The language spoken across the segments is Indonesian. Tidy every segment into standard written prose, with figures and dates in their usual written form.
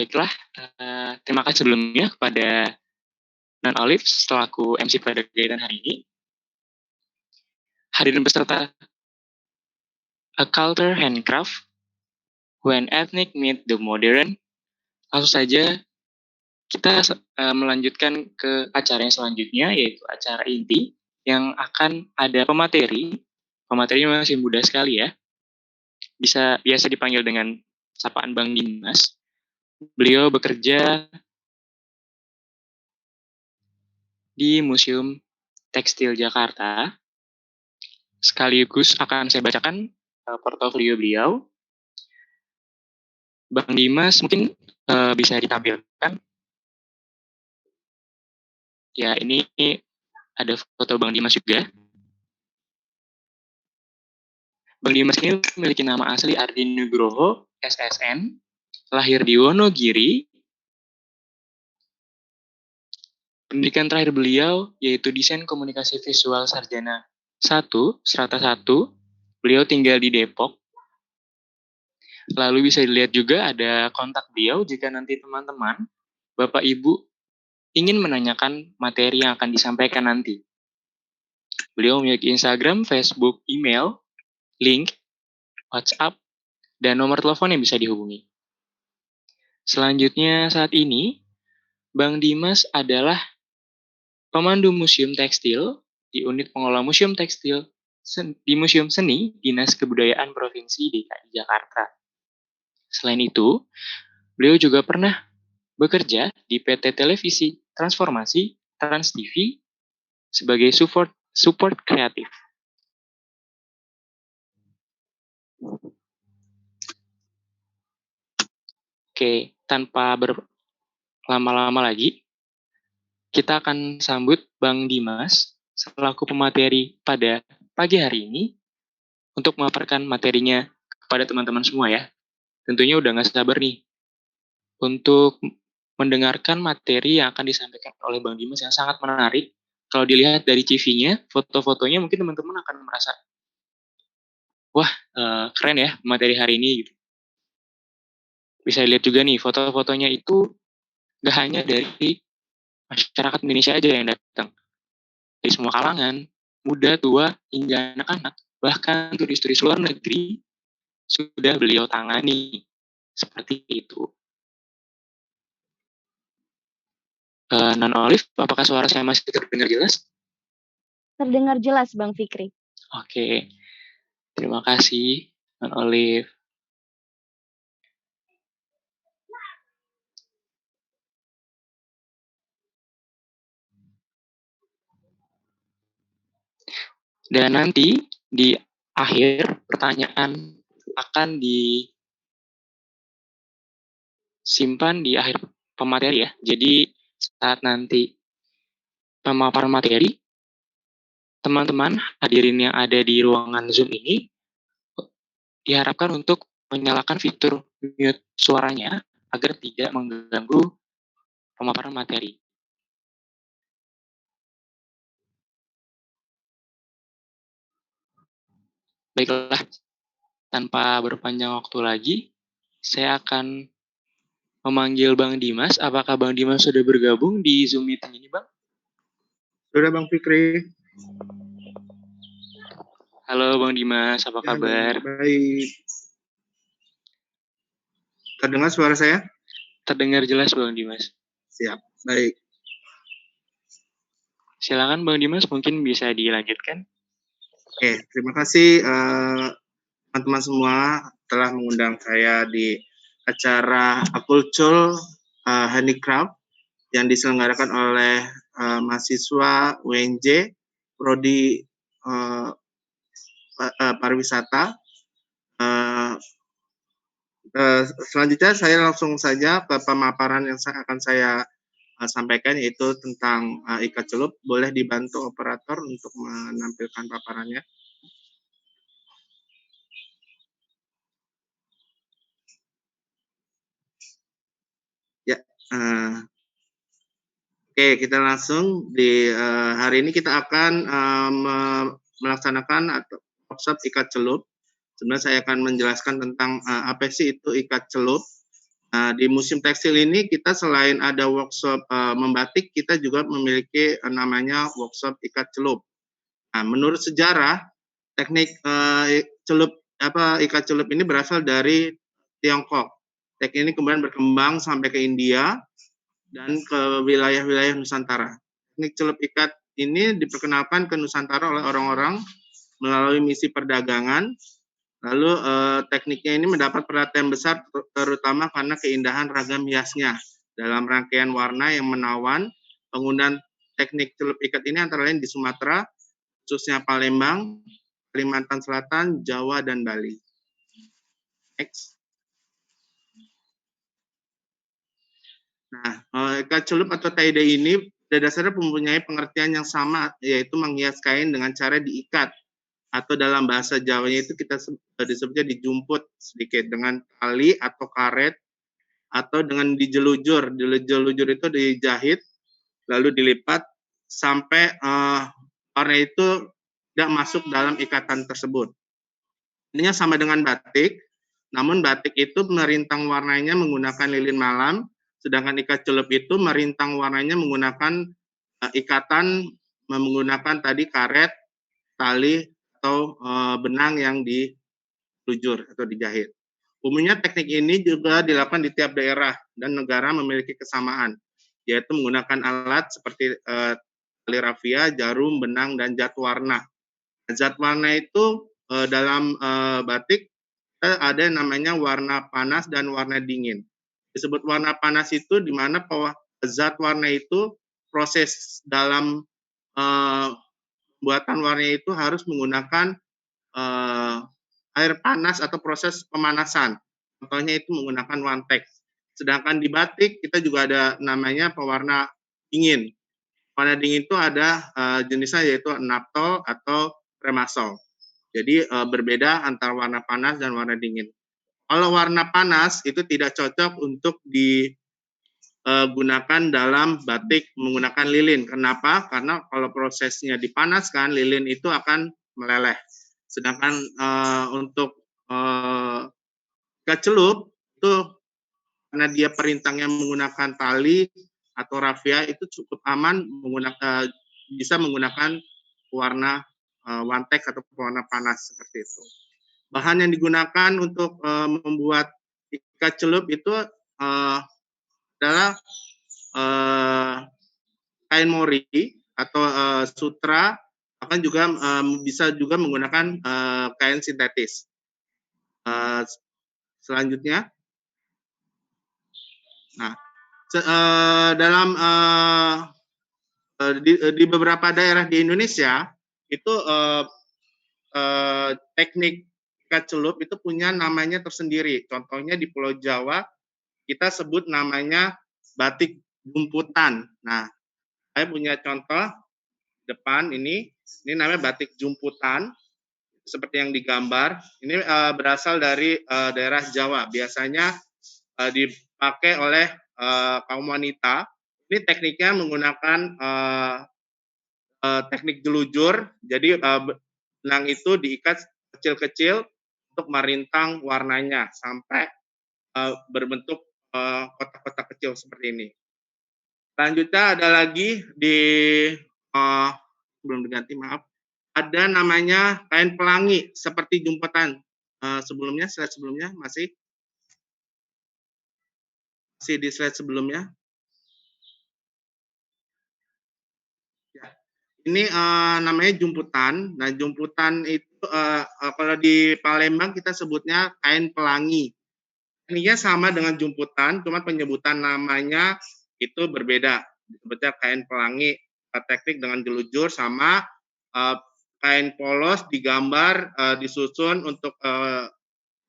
Baiklah, terima kasih sebelumnya kepada Nan Olive selaku MC pada kegiatan hari ini. Hadirin peserta A Culture Handcraft When Ethnic Meet the Modern. Langsung saja kita melanjutkan ke acara yang selanjutnya, yaitu acara inti yang akan ada pemateri. Pematerinya masih muda sekali ya. Biasa dipanggil dengan sapaan Bang Dimas. Beliau bekerja di Museum Tekstil Jakarta. Sekaligus akan saya bacakan portofolio beliau. Bang Dimas mungkin bisa ditampilkan. Ya, ini ada foto Bang Dimas juga. Bang Dimas ini memiliki nama asli Ardi Nugroho, SSN, lahir di Wonogiri. Pendidikan terakhir beliau yaitu Desain Komunikasi Visual Sarjana 1, Strata 1. Beliau tinggal di Depok. Lalu bisa dilihat juga ada kontak beliau jika nanti teman-teman, Bapak Ibu, ingin menanyakan materi yang akan disampaikan nanti. Beliau memiliki Instagram, Facebook, email, link, WhatsApp, dan nomor telepon yang bisa dihubungi. Selanjutnya saat ini, Bang Dimas adalah pemandu Museum Tekstil di unit pengelola Museum Tekstil di Museum Seni Dinas Kebudayaan Provinsi DKI Jakarta. Selain itu, beliau juga pernah bekerja di PT Televisi Transformasi Trans TV sebagai support kreatif. Oke, tanpa berlama-lama lagi, kita akan sambut Bang Dimas selaku pemateri pada pagi hari ini untuk memaparkan materinya kepada teman-teman semua ya. Tentunya udah nggak sabar nih untuk mendengarkan materi yang akan disampaikan oleh Bang Dimas yang sangat menarik. Kalau dilihat dari CV-nya, foto-fotonya mungkin teman-teman akan merasa, wah keren ya materi hari ini gitu. Bisa dilihat juga nih, foto-fotonya itu gak hanya dari masyarakat Indonesia aja yang datang. Dari semua kalangan, muda, tua, hingga anak-anak, bahkan turis-turis luar negeri sudah beliau tangani. Seperti itu. Non Olive, apakah suara saya masih terdengar jelas? Terdengar jelas, Bang Fikri. Oke, terima kasih, Non Olive. Dan nanti di akhir pertanyaan akan disimpan di akhir pemateri ya. Jadi saat nanti pemaparan materi, teman-teman hadirin yang ada di ruangan Zoom ini diharapkan untuk menyalakan fitur mute suaranya agar tidak mengganggu pemaparan materi. Baiklah, tanpa berpanjang waktu lagi, saya akan memanggil Bang Dimas. Apakah Bang Dimas sudah bergabung di Zoom meeting ini, Bang? Sudah, Bang Fikri. Halo Bang Dimas, apa kabar? Baik. Terdengar suara saya? Terdengar jelas Bang Dimas. Siap, baik. Silakan Bang Dimas, mungkin bisa dilanjutkan. Oke, terima kasih teman-teman semua telah mengundang saya di acara Culture Handicraft yang diselenggarakan oleh mahasiswa UNJ Prodi Pariwisata. Selanjutnya saya langsung saja ke pemaparan yang akan saya sampaikan, yaitu tentang ikat celup. Boleh dibantu operator untuk menampilkan paparannya. Ya, oke, kita langsung di hari ini kita akan melaksanakan atau workshop ikat celup. Sebenarnya saya akan menjelaskan tentang apa sih itu ikat celup. Nah, di musim tekstil ini kita selain ada workshop membatik, kita juga memiliki namanya workshop ikat celup. Nah, menurut sejarah, teknik ikat celup ini berasal dari Tiongkok. Teknik ini kemudian berkembang sampai ke India dan ke wilayah-wilayah Nusantara. Teknik celup ikat ini diperkenalkan ke Nusantara oleh orang-orang melalui misi perdagangan. Lalu tekniknya ini mendapat perhatian besar terutama karena keindahan ragam hiasnya. Dalam rangkaian warna yang menawan, penggunaan teknik celup ikat ini antara lain di Sumatera, khususnya Palembang, Kalimantan Selatan, Jawa, dan Bali. Next. Nah, ikat celup atau tie-dye ini pada dasarnya mempunyai pengertian yang sama, yaitu menghias kain dengan cara diikat atau dalam bahasa Jawanya itu kita disebutnya dijumput sedikit dengan tali atau karet atau dengan dijelujur. Dijelujur itu dijahit lalu dilipat sampai warna itu tidak masuk dalam ikatan tersebut. Ininya sama dengan batik, namun batik itu merintang warnanya menggunakan lilin malam, sedangkan ikat celup itu merintang warnanya menggunakan ikatan menggunakan tadi karet, tali atau benang yang dilujur atau dijahit. Umumnya teknik ini juga dilakukan di tiap daerah dan negara memiliki kesamaan, yaitu menggunakan alat seperti tali rafia, jarum, benang, dan zat warna. Zat warna itu dalam batik ada namanya warna panas dan warna dingin. Disebut warna panas itu di mana zat warna itu proses dalam pembuatan warna itu harus menggunakan air panas atau proses pemanasan. Contohnya itu menggunakan wantek. Sedangkan di batik kita juga ada namanya pewarna dingin. Warna dingin itu ada jenisnya yaitu naptol atau remasol. Jadi berbeda antara warna panas dan warna dingin. Kalau warna panas itu tidak cocok untuk digunakan dalam batik menggunakan lilin. Kenapa? Karena kalau prosesnya dipanaskan, lilin itu akan meleleh. Sedangkan untuk ikat celup itu karena dia perintangnya menggunakan tali atau rafia itu cukup aman bisa menggunakan warna wantek atau warna panas seperti itu. Bahan yang digunakan untuk membuat ikat celup itu adalah kain mori atau sutra, bahkan juga bisa juga menggunakan kain sintetis. Selanjutnya, nah dalam di beberapa daerah di Indonesia itu teknik ikat celup itu punya namanya tersendiri. Contohnya di Pulau Jawa kita sebut namanya batik jumputan. Nah, saya punya contoh depan ini namanya batik jumputan seperti yang digambar. Ini berasal dari daerah Jawa. Biasanya dipakai oleh kaum wanita. Ini tekniknya menggunakan teknik jelujur. Jadi benang itu diikat kecil-kecil untuk merintang warnanya sampai berbentuk kotak-kotak kecil seperti ini. Selanjutnya ada lagi di belum diganti, maaf. Ada namanya kain pelangi seperti jumputan. Sebelumnya, slide sebelumnya masih di slide sebelumnya. Ya. Ini namanya jumputan. Nah, jumputan itu kalau di Palembang kita sebutnya kain pelangi. Tekniknya sama dengan jumputan, cuma penyebutan namanya itu berbeda. Disebutnya kain pelangi, teknik dengan jelujur sama kain polos digambar, disusun untuk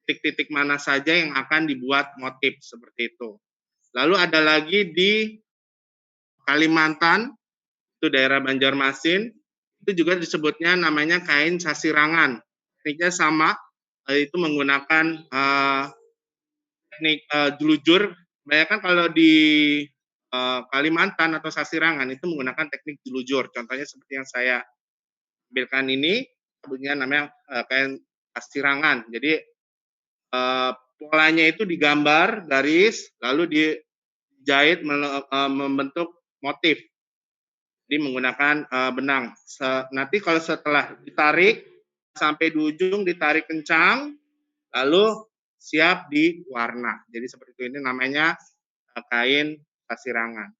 titik-titik mana saja yang akan dibuat motif seperti itu. Lalu ada lagi di Kalimantan, itu daerah Banjarmasin, itu juga disebutnya namanya kain sasirangan. Tekniknya sama, itu menggunakan teknik jelujur. Kebanyakan kalau di Kalimantan atau Sasirangan itu menggunakan teknik jelujur. Contohnya seperti yang saya ambilkan ini, sebutnya namanya kain sasirangan. Jadi polanya itu digambar garis, lalu dijahit membentuk motif. Jadi menggunakan benang. Nanti kalau setelah ditarik sampai di ujung, ditarik kencang, lalu siap diwarna. Jadi seperti itu, ini namanya kain kasirangan.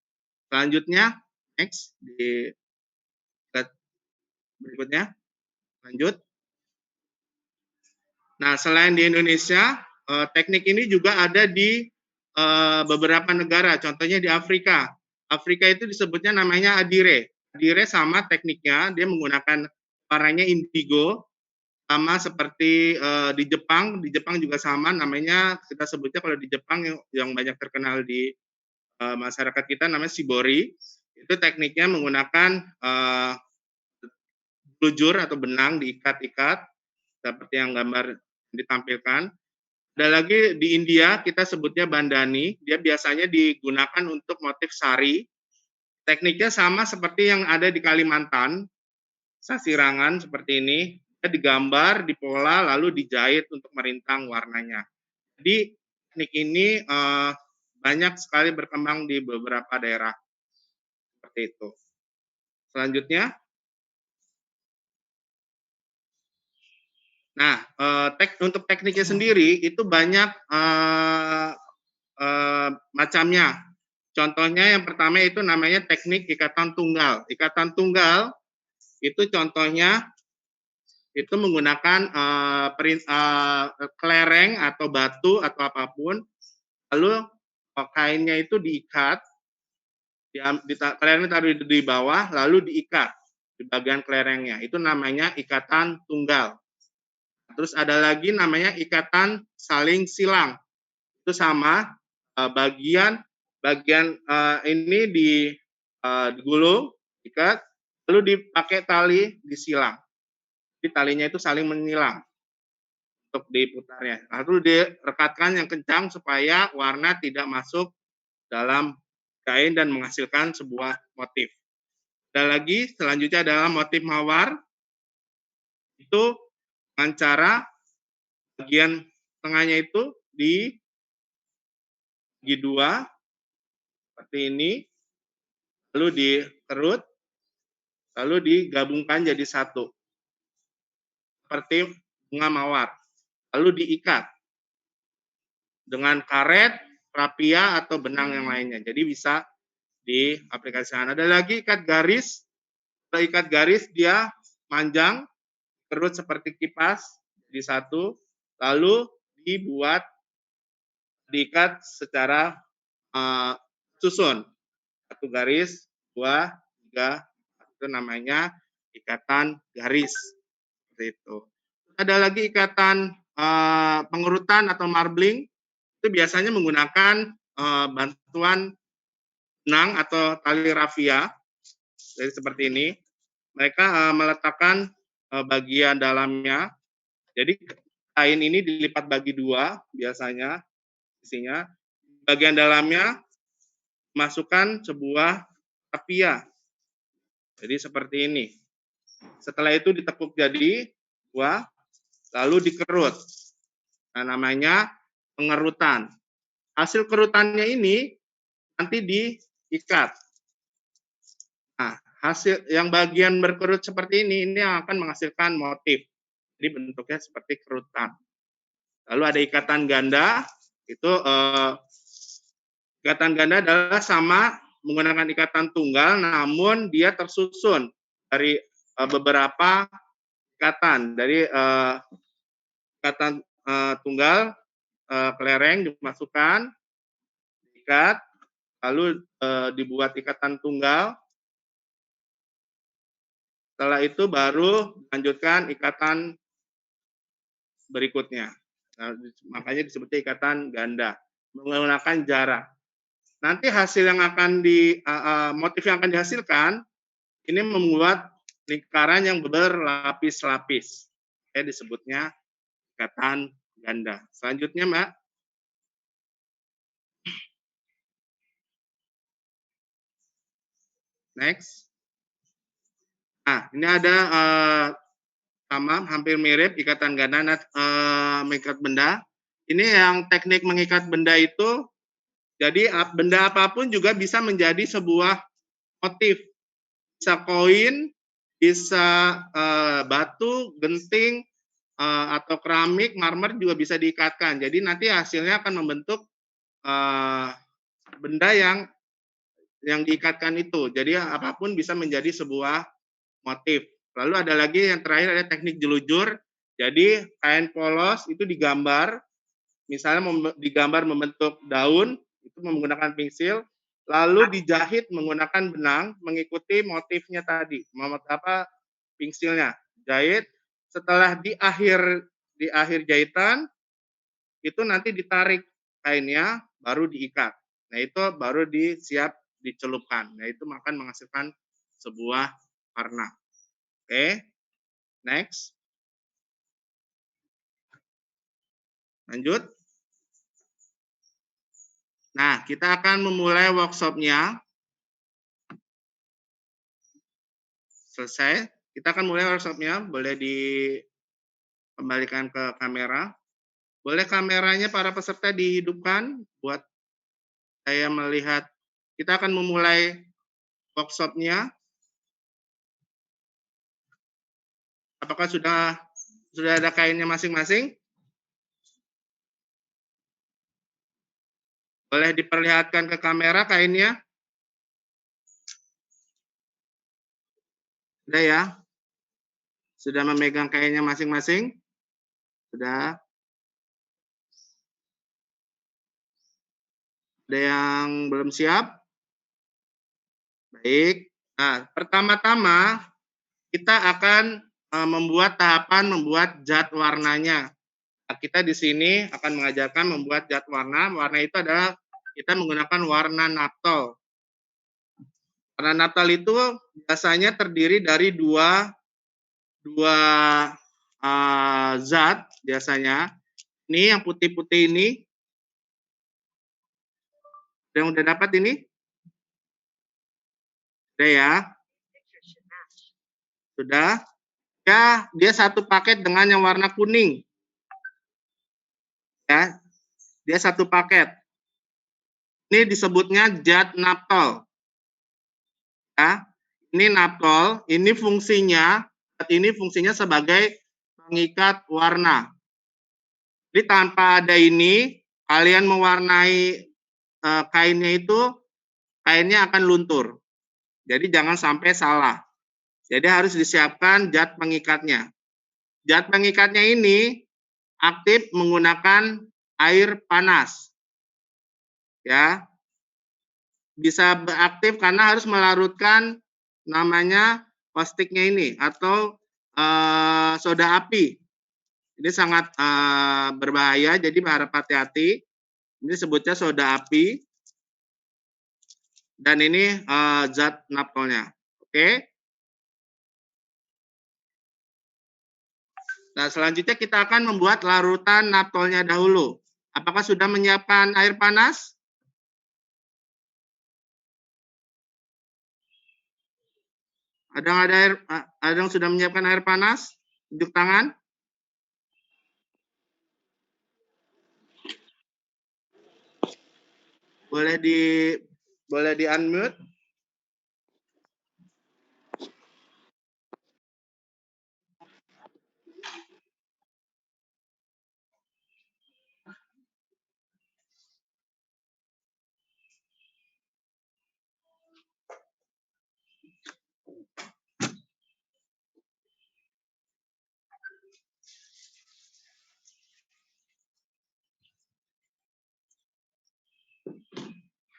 Selanjutnya, next, di slide berikutnya, lanjut. Nah, selain di Indonesia, teknik ini juga ada di beberapa negara, contohnya di Afrika. Afrika itu disebutnya namanya adire. Adire sama tekniknya, dia menggunakan warnanya indigo, sama seperti di Jepang juga sama, namanya kita sebutnya kalau di Jepang yang banyak terkenal di masyarakat kita namanya shibori. Itu tekniknya menggunakan blujur atau benang diikat-ikat seperti yang gambar ditampilkan. Ada lagi di India kita sebutnya bandani, dia biasanya digunakan untuk motif sari. Tekniknya sama seperti yang ada di Kalimantan, sasirangan seperti ini, dia digambar, dipola, lalu dijahit untuk merintang warnanya. Jadi teknik ini banyak sekali berkembang di beberapa daerah seperti itu. Selanjutnya, nah untuk tekniknya sendiri itu banyak macamnya. Contohnya yang pertama itu namanya teknik ikatan tunggal. Ikatan tunggal itu contohnya itu menggunakan kelereng atau batu atau apapun, lalu kainnya itu diikat, kelerengnya taruh di bawah, lalu diikat di bagian kelerengnya. Itu namanya ikatan tunggal. Terus ada lagi namanya ikatan saling silang. Itu sama, bagian ini digulung, ikat, lalu dipakai tali disilang. Jadi talinya itu saling menyilang untuk diputarnya. Lalu direkatkan yang kencang supaya warna tidak masuk dalam kain dan menghasilkan sebuah motif. Ada lagi, selanjutnya adalah motif mawar. Itu dengan cara bagian tengahnya itu dibagi dua, seperti ini, lalu dikerut, lalu digabungkan jadi satu, seperti bunga mawar, lalu diikat dengan karet, rapia, atau benang yang lainnya. Jadi bisa diaplikasikan. Ada lagi ikat garis. Kalau ikat garis dia panjang, kerut seperti kipas, jadi satu, lalu diikat secara susun. Satu garis, dua, tiga, itu namanya ikatan garis. Seperti itu. Ada lagi ikatan pengerutan atau marbling, itu biasanya menggunakan bantuan benang atau tali rafia, jadi seperti ini. Mereka meletakkan bagian dalamnya, jadi kain ini dilipat bagi dua biasanya isinya. Bagian dalamnya masukkan sebuah rafia, jadi seperti ini. Setelah itu ditekuk jadi dua, lalu dikerut. Nah, namanya pengerutan. Hasil kerutannya ini nanti diikat. Nah, hasil yang bagian berkerut seperti ini yang akan menghasilkan motif. Jadi bentuknya seperti kerutan. Lalu ada ikatan ganda, itu ikatan ganda adalah sama menggunakan ikatan tunggal, namun dia tersusun dari beberapa ikatan. Dari ikatan tunggal, kelereng dimasukkan, diikat, lalu dibuat ikatan tunggal. Setelah itu baru lanjutkan ikatan berikutnya. Nah, makanya disebutnya ikatan ganda, menggunakan jarak. Nanti hasil yang akan motif yang akan dihasilkan ini membuat lingkaran yang berlapis-lapis. Disebutnya ikatan ganda. Selanjutnya, Mbak. Next. Nah, ini ada sama hampir mirip ikatan ganda, mengikat benda. Ini yang teknik mengikat benda itu, jadi benda apapun juga bisa menjadi sebuah motif. Bisa koin, bisa batu, genting, atau keramik, marmer juga bisa diikatkan. Jadi nanti hasilnya akan membentuk benda yang diikatkan itu. Jadi apapun bisa menjadi sebuah motif. Lalu ada lagi yang terakhir ada teknik jelujur. Jadi kain polos itu digambar, misalnya digambar membentuk daun, itu menggunakan pensil, lalu dijahit menggunakan benang mengikuti motifnya tadi, pensilnya. Jahit, setelah di akhir jahitan itu nanti ditarik kainnya baru diikat. Nah, itu baru siap dicelupkan. Nah, itu akan menghasilkan sebuah warna. Oke. Next. Lanjut. Nah, kita akan memulai workshopnya. Selesai. Kita akan mulai workshopnya. Boleh dikembalikan ke kamera. Boleh kameranya para peserta dihidupkan buat saya melihat. Kita akan memulai workshopnya. Apakah sudah ada kainnya masing-masing? Boleh diperlihatkan ke kamera kainnya? Sudah ya? Sudah memegang kainnya masing-masing? Sudah? Ada yang belum siap? Baik. Nah, pertama-tama kita akan membuat membuat zat warnanya. Nah, kita di sini akan mengajarkan membuat zat warna. Warna itu adalah kita menggunakan warna naptol. Warna naptol itu biasanya terdiri dari dua zat biasanya. Ini yang putih-putih ini. Yang udah dapat ini? Sudah ya? Sudah? Ya, dia satu paket dengan yang warna kuning. Ya, dia satu paket. Ini disebutnya zat naptol. Ya, ini naptol, ini fungsinya sebagai pengikat warna. Jadi tanpa ada ini, kalian mewarnai kainnya itu, kainnya akan luntur. Jadi jangan sampai salah. Jadi harus disiapkan zat pengikatnya. Zat pengikatnya ini aktif menggunakan air panas. Ya. Bisa beraktif karena harus melarutkan namanya caustiknya ini atau soda api. Ini sangat berbahaya, jadi harap hati-hati. Ini sebutnya soda api. Dan ini zat naptolnya. Oke. Nah, selanjutnya kita akan membuat larutan naptolnya dahulu. Apakah sudah menyiapkan air panas? Ada yang sudah menyiapkan air panas? Tunjuk tangan. Boleh di unmute.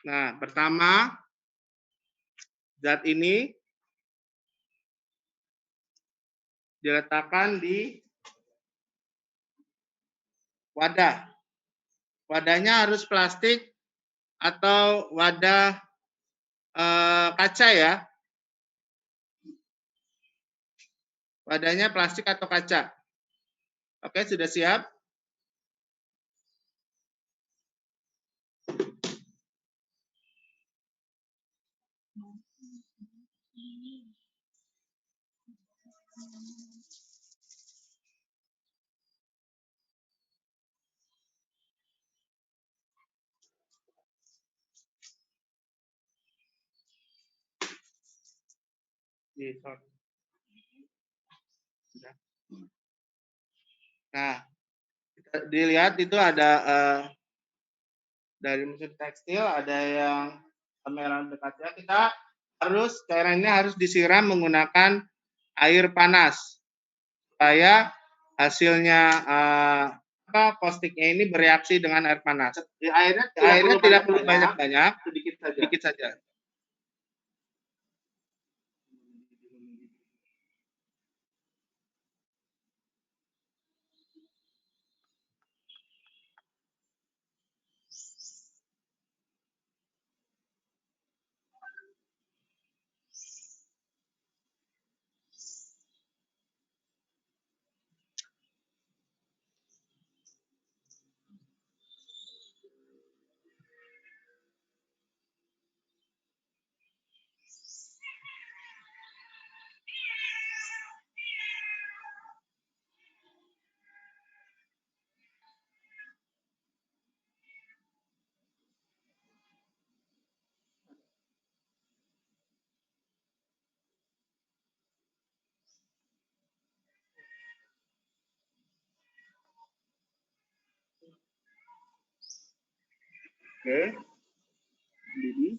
Nah, pertama zat ini diletakkan di wadah. Wadahnya harus plastik atau wadah kaca ya. Wadahnya plastik atau kaca. Oke, sudah siap? Nah, dilihat itu ada dari mesin tekstil, ada yang kamera dekatnya. Kita harus cairan ini harus disiram menggunakan air panas supaya hasilnya causticnya ini bereaksi dengan air panas. Airnya tidak perlu banyak-banyak, sedikit saja. Oke. Jadi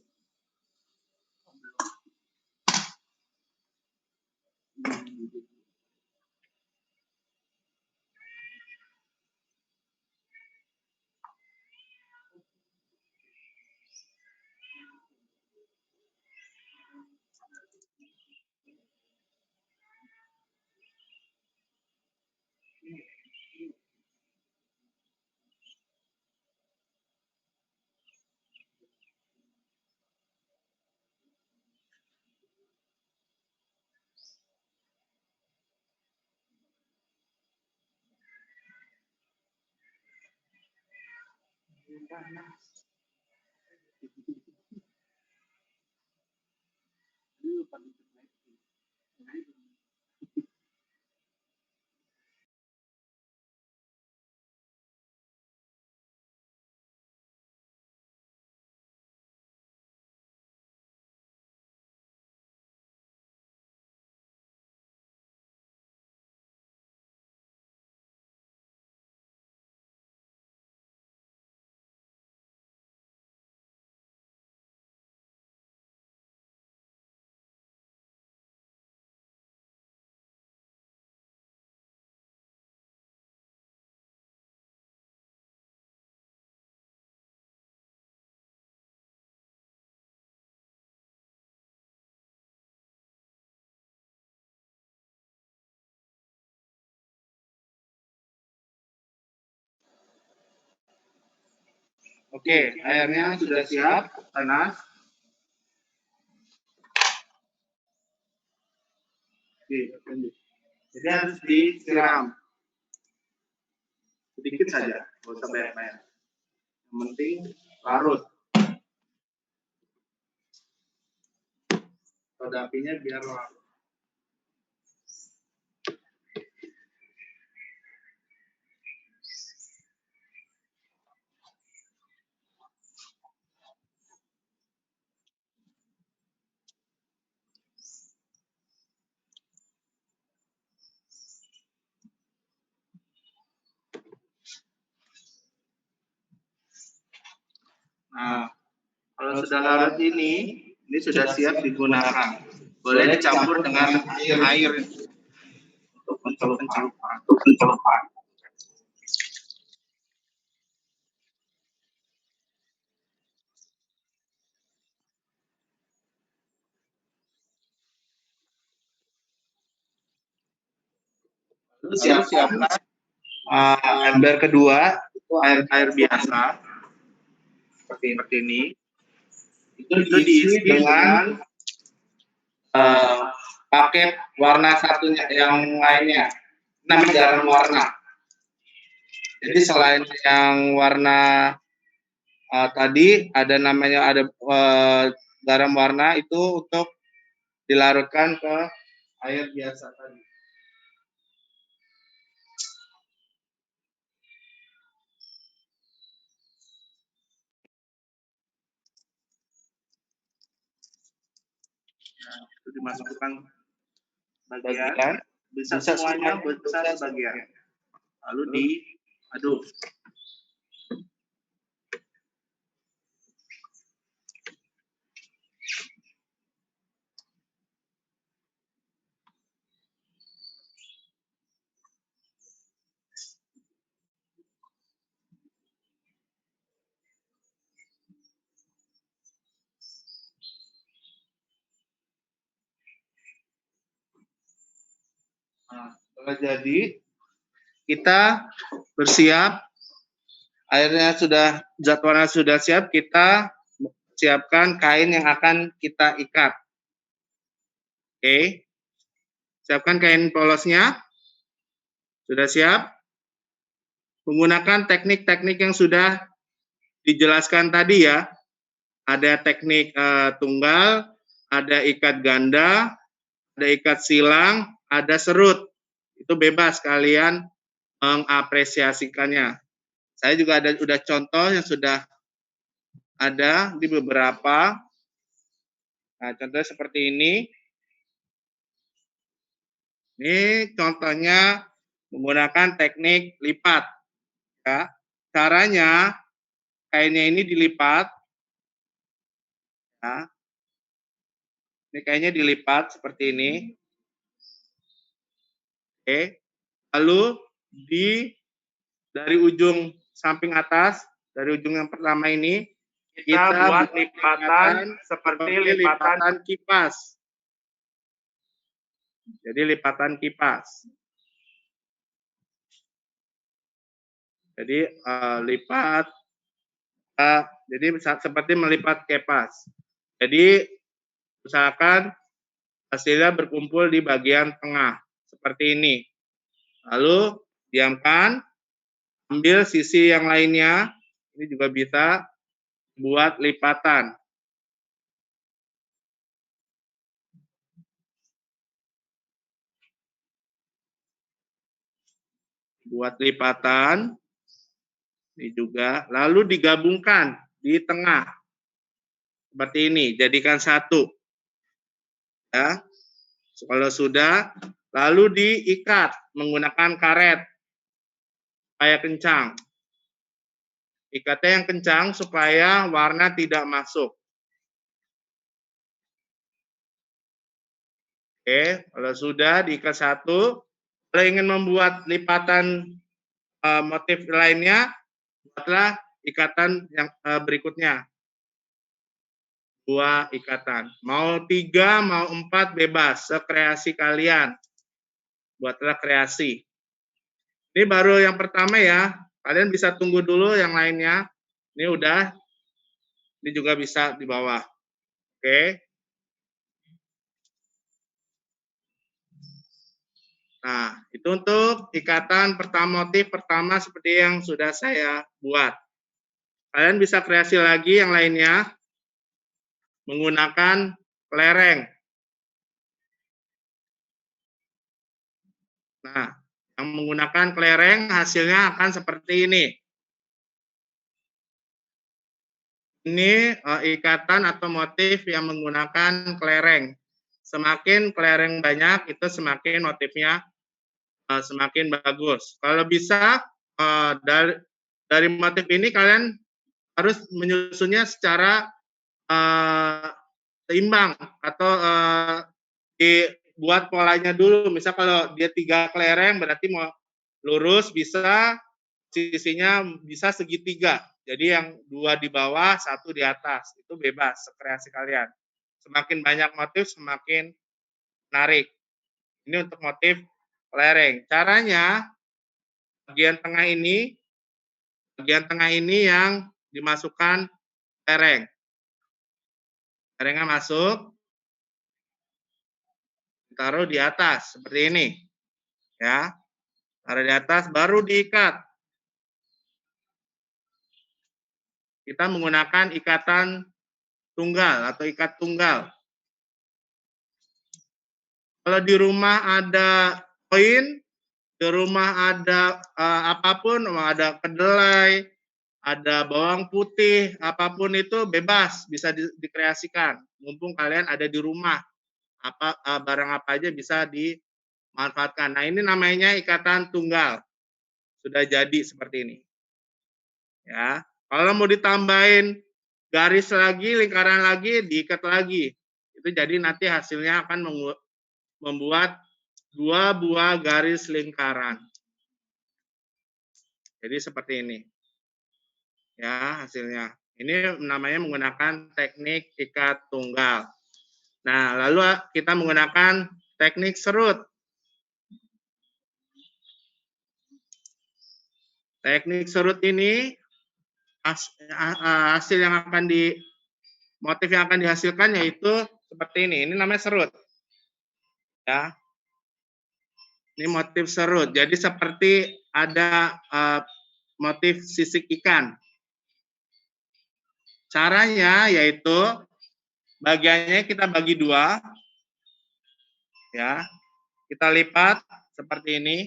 oke, airnya sudah siap, panas. Jadi harus disiram sedikit saja, nggak usah banyak-banyak. Yang penting larut. Pada apinya biar larut. Nah, kalau sudah larut ini sudah siap digunakan. Boleh dicampur dengan air untuk pencelupan. Lalu siapkan ember kedua, itu air biasa seperti ini. Itu diisi dengan paket warna satunya yang lainnya, namanya garam warna. Jadi selain yang warna tadi ada garam warna itu untuk dilarutkan ke air biasa tadi. Nah, itu dimasukkan bagian, bisa semuanya besar sebagian. Lalu diaduk. Nah, setelah jadi, kita bersiap, airnya sudah, jadwalnya sudah siap, kita siapkan kain yang akan kita ikat. Oke, siapkan kain polosnya, sudah siap. Menggunakan teknik-teknik yang sudah dijelaskan tadi ya, ada teknik tunggal, ada ikat ganda, ada ikat silang, ada serut. Itu bebas kalian mengapresiasikannya. Saya juga udah contoh yang sudah ada di beberapa. Nah, contohnya seperti ini. Ini contohnya menggunakan teknik lipat. Ya. Caranya kainnya ini dilipat. Ya. Ini kainnya dilipat seperti ini. Oke. Lalu dari ujung samping atas, dari ujung yang pertama ini, kita buat lipatan seperti lipatan kipas. Jadi lipatan kipas. Jadi lipat, jadi seperti melipat kipas. Jadi usahakan hasilnya berkumpul di bagian tengah seperti ini. Lalu diamkan, ambil sisi yang lainnya. Ini juga bisa buat lipatan. Buat lipatan, ini juga, lalu digabungkan di tengah. Seperti ini, jadikan satu. Ya. Kalau sudah, lalu diikat menggunakan karet supaya kencang. Ikatnya yang kencang supaya warna tidak masuk. Oke, kalau sudah diikat satu, kalau ingin membuat lipatan motif lainnya, buatlah ikatan yang berikutnya. 2 ikatan. Mau 3, mau 4, bebas. Sekreasi kalian. Buatlah kreasi. Ini baru yang pertama ya. Kalian bisa tunggu dulu yang lainnya. Ini udah. Ini juga bisa di bawah. Oke. Nah, itu untuk ikatan motif pertama seperti yang sudah saya buat. Kalian bisa kreasi lagi yang lainnya menggunakan kelereng. Nah, yang menggunakan kelereng hasilnya akan seperti ini. Ini ikatan atau motif yang menggunakan kelereng. Semakin kelereng banyak, itu semakin motifnya semakin bagus. Kalau bisa dari motif ini kalian harus menyusunnya secara seimbang atau dibuat polanya dulu. Misal kalau dia 3 kelereng berarti mau lurus bisa, sisinya bisa segitiga. Jadi yang 2 di bawah, 1 di atas. Itu bebas, kreasi kalian. Semakin banyak motif semakin menarik. Ini untuk motif kelereng. Caranya bagian tengah ini yang dimasukkan kelereng. Kelerengnya masuk, taruh di atas seperti ini. Ya. Taruh di atas baru diikat. Kita menggunakan ikatan tunggal atau ikat tunggal. Kalau di rumah ada koin, di rumah ada apapun, ada kedelai, ada bawang putih, apapun itu bebas bisa dikreasikan. Mumpung kalian ada di rumah, barang apa aja bisa dimanfaatkan. Nah, ini namanya ikatan tunggal. Sudah jadi seperti ini. Ya. Kalau mau ditambahin garis lagi, lingkaran lagi, diikat lagi. Itu jadi nanti hasilnya akan membuat 2 buah garis lingkaran. Jadi seperti ini. Ya, hasilnya. Ini namanya menggunakan teknik ikat tunggal. Nah, lalu kita menggunakan teknik serut. Teknik serut ini hasil yang akan motif yang akan dihasilkan yaitu seperti ini. Ini namanya serut. Ya. Ini motif serut. Jadi seperti ada motif sisik ikan. Caranya yaitu bagiannya kita bagi 2. Ya. Kita lipat seperti ini.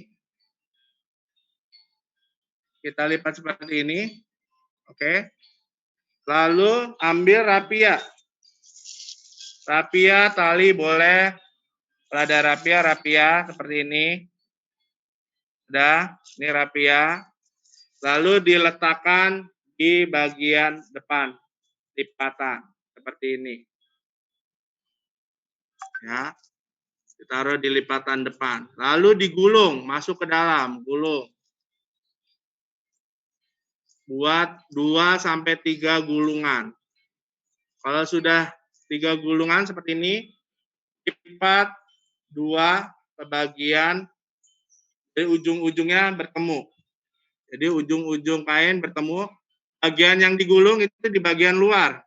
Kita lipat seperti ini. Oke. Lalu ambil rapia. Rapia, tali boleh. Kalau ada rapia seperti ini. Udah, ini rapia. Lalu diletakkan di bagian depan, lipatan seperti ini. Ya, ditaruh di lipatan depan. Lalu digulung, masuk ke dalam, gulung. Buat 2 sampai 3 gulungan. Kalau sudah 3 gulungan seperti ini, lipat 2 ke bagian, jadi ujung-ujungnya bertemu. Jadi ujung-ujung kain bertemu, bagian yang digulung itu di bagian luar.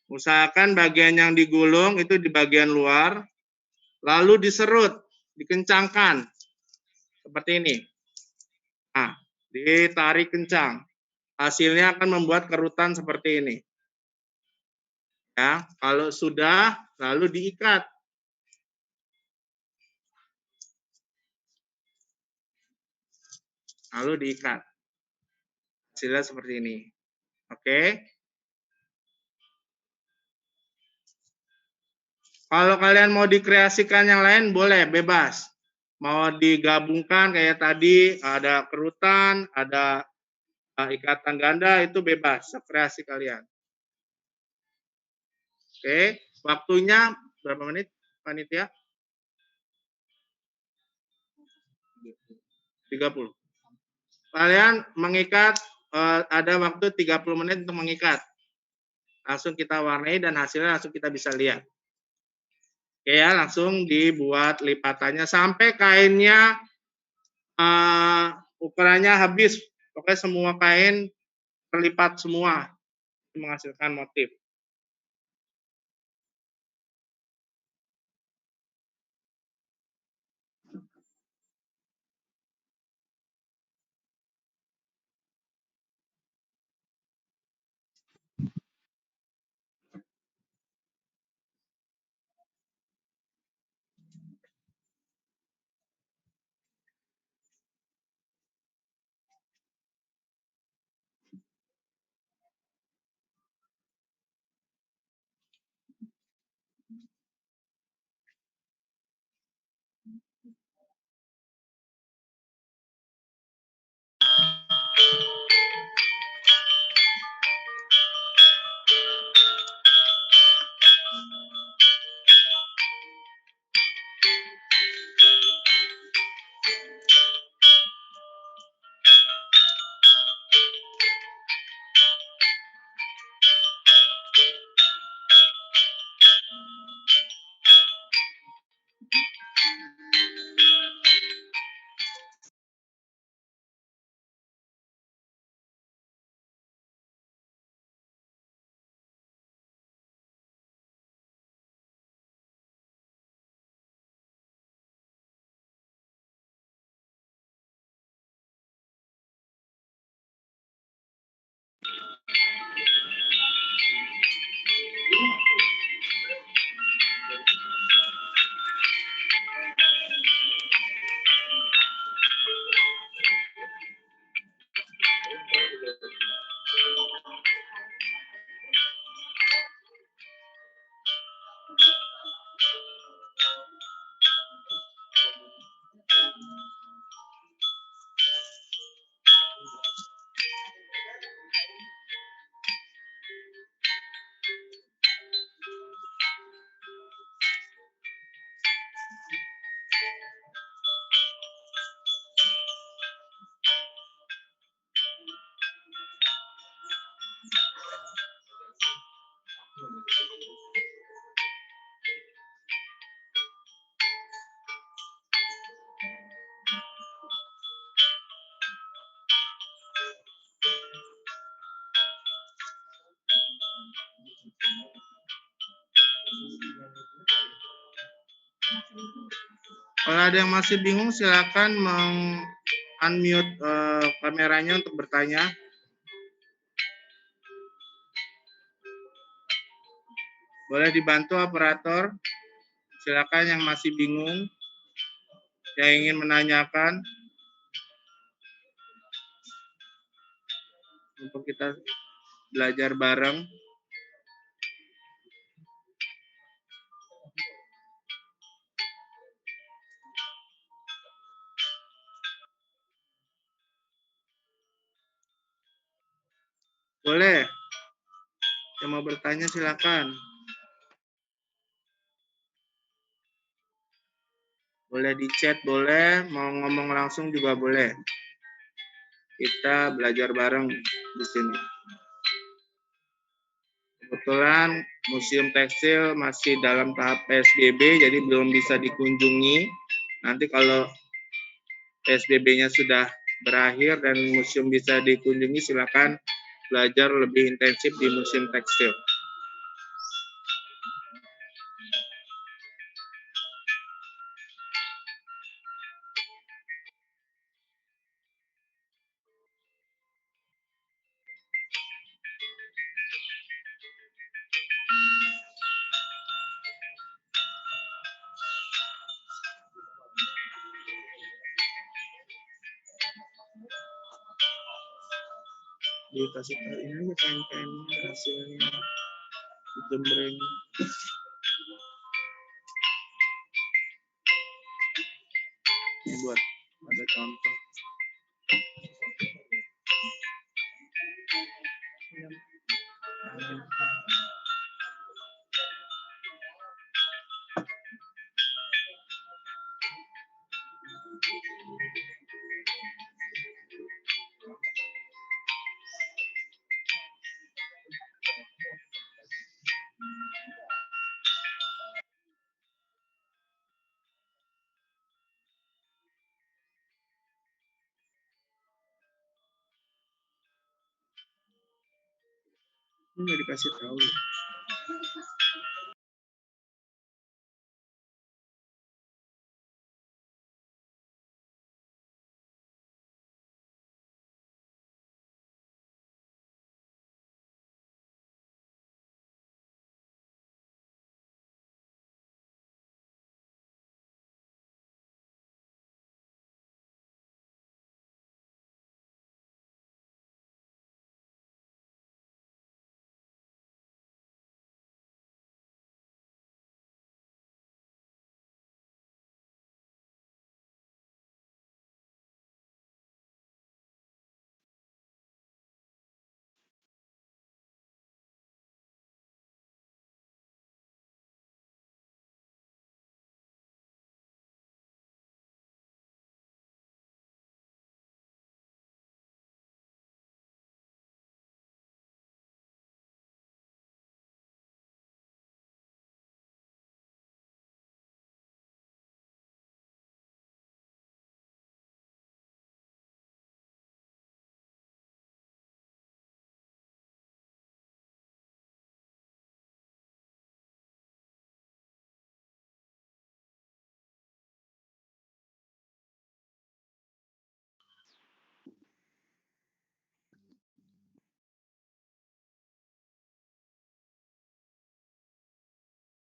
Usahakan bagian yang digulung itu di bagian luar, lalu diserut, dikencangkan, seperti ini. Nah, ditarik kencang. Hasilnya akan membuat kerutan seperti ini. Ya, kalau sudah, lalu diikat. Lalu diikat. Hasilnya seperti ini. Oke. Kalau kalian mau dikreasikan yang lain, boleh, bebas. Mau digabungkan kayak tadi, ada kerutan, ada ikatan ganda, itu bebas, kreasi kalian. Oke, waktunya berapa menit, panitia? 30. Kalian mengikat, ada waktu 30 menit untuk mengikat. Langsung kita warnai dan hasilnya langsung kita bisa lihat. Oke ya, langsung dibuat lipatannya sampai kainnya ukurannya habis. Pokoknya semua kain terlipat semua, menghasilkan motif. Kalau ada yang masih bingung, silakan unmute kameranya untuk bertanya. Boleh dibantu operator. Silakan yang masih bingung, yang ingin menanyakan, untuk kita belajar bareng. Boleh. Yang mau bertanya silakan. Boleh di chat, boleh. Mau ngomong langsung juga boleh. Kita belajar bareng di sini. Kebetulan Museum Tekstil masih dalam tahap PSBB, jadi belum bisa dikunjungi. Nanti kalau PSBB-nya sudah berakhir dan museum bisa dikunjungi, silakan belajar lebih intensif di Museum Tekstil. Dikasih tahu ini aja kain-kain hasilnya, jembreng. Ini buat ada contoh. Ini nggak dikasih tahu.